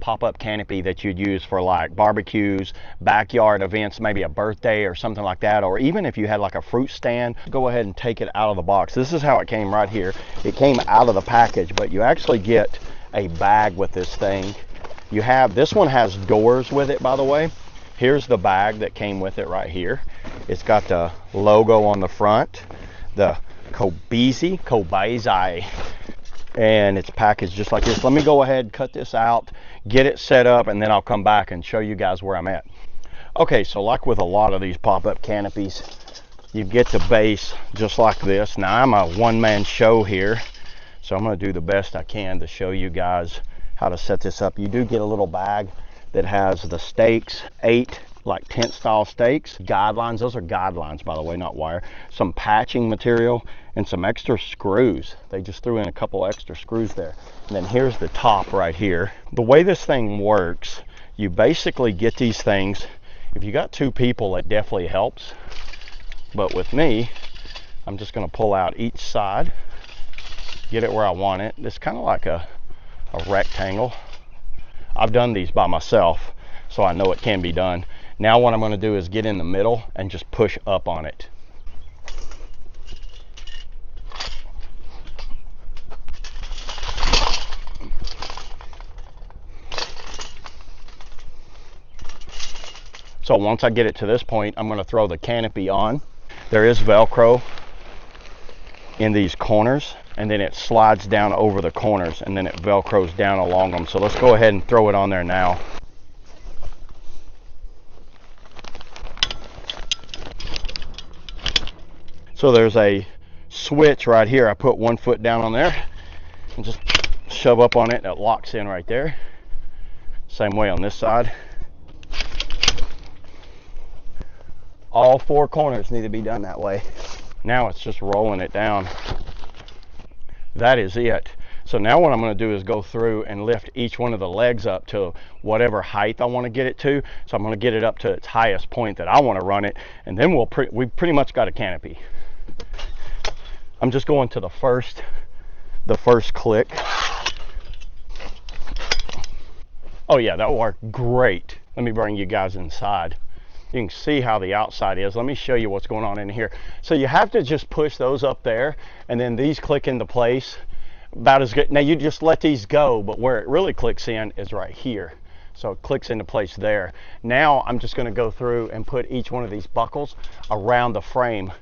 pop-up canopy that you'd use for like barbecues, backyard events, maybe a birthday or something like that, or even if you had like a fruit stand. Go ahead and take it out of the box. This is how it came right here. It came out of the package, but you actually get a bag with this thing. You have, this one has doors with it, by the way. Here's the bag that came with it right here. It's got the logo on the front, the COBIZI, and it's packaged just like this. Let me go ahead, cut this out, get it set up, and then I'll come back and show you guys where I'm at. Okay, so like with a lot of these pop-up canopies, you get the base just like this. Now I'm a one-man show here, so I'm going to do the best I can to show you guys how to set this up. You do get a little bag that has the stakes, 8 like tent style stakes, guidelines. Those are guidelines, by the way, not wire. Some patching material and some extra screws. They just threw in a couple extra screws there. And then here's the top right here. The way this thing works, you basically get these things. If you got 2 people, it definitely helps. But with me, I'm just going to pull out each side, get it where I want it. It's kind of like a rectangle. I've done these by myself, so I know it can be done. Now what I'm going to do is get in the middle and just push up on it. So once I get it to this point, I'm going to throw the canopy on. There is Velcro in these corners, and then it slides down over the corners, and then it Velcros down along them. So let's go ahead and throw it on there now. So there's a switch right here. I put 1 foot down on there and just shove up on it, and it locks in right there. Same way on this side. All 4 corners need to be done that way. Now it's just rolling it down. That is it. So now what I'm going to do is go through and lift each one of the legs up to whatever height I want to get it to. So I'm going to get it up to its highest point that I want to run it, and then we've pretty much got a canopy. I'm just going to the first click. Oh yeah, that worked great. Let me bring you guys inside. You can see how the outside is. Let me show you what's going on in here. So you have to just push those up there, and then these click into place about as good. Now you just let these go, but where it really clicks in is right here. So it clicks into place there. Now I'm just going to go through and put each one of these buckles around the frame.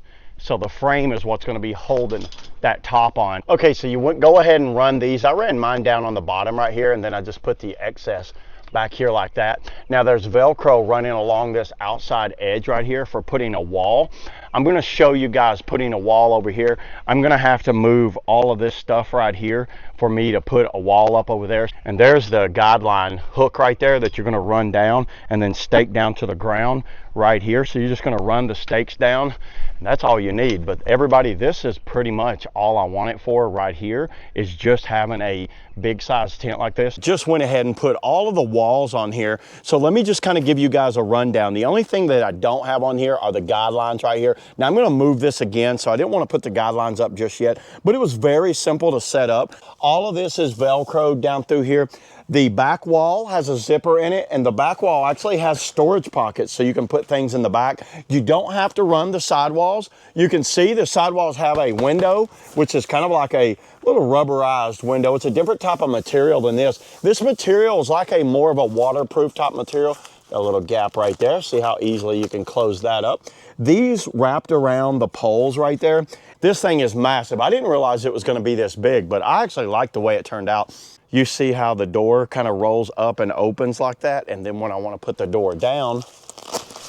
So the frame is what's going to be holding that top on. Okay, so you would go ahead and run these. I ran mine down on the bottom right here, and then I just put the excess back here like that. Now there's Velcro running along this outside edge right here for putting a wall. I'm going to show you guys putting a wall over here. I'm going to have to move all of this stuff right here for me to put a wall up over there. And there's the guideline hook right there that you're going to run down and then stake down to the ground right here. So you're just going to run the stakes down, and that's all you need. But everybody, this is pretty much all I want it for right here, is just having a big size tent like this. Just went ahead and put all of the walls on here. So let me just kind of give you guys a rundown. The only thing that I don't have on here are the guidelines right here. Now I'm going to move this again, so I didn't want to put the guidelines up just yet, but it was very simple to set up. All of this is Velcroed down through here. The back wall has a zipper in it, and the back wall actually has storage pockets, so you can put things in the back. You don't have to run the sidewalls. You can see the sidewalls have a window, which is kind of like a little rubberized window. It's a different type of material than this. This material is like a more of a waterproof type material. A little gap right there. See how easily you can close that up. These wrapped around the poles right there. This thing is massive. I didn't realize it was going to be this big, but I actually like the way it turned out. You see how the door kind of rolls up and opens like that, and then when I want to put the door down,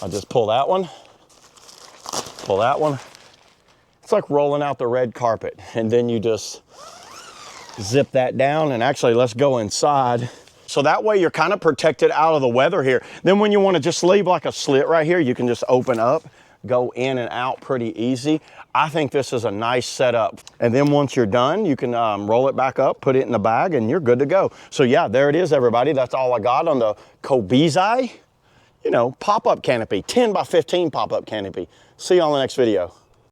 I just pull that one, pull that one. It's like rolling out the red carpet, and then you just zip that down. And actually, let's go inside. So that way you're kind of protected out of the weather here. Then when you want to just leave like a slit right here, you can just open up, go in and out pretty easy. I think this is a nice setup. And then once you're done, you can roll it back up, put it in the bag, and you're good to go. So yeah, there it is, everybody. That's all I got on the COBIZI, you know, pop-up canopy, 10 by 15 pop-up canopy. See you on the next video.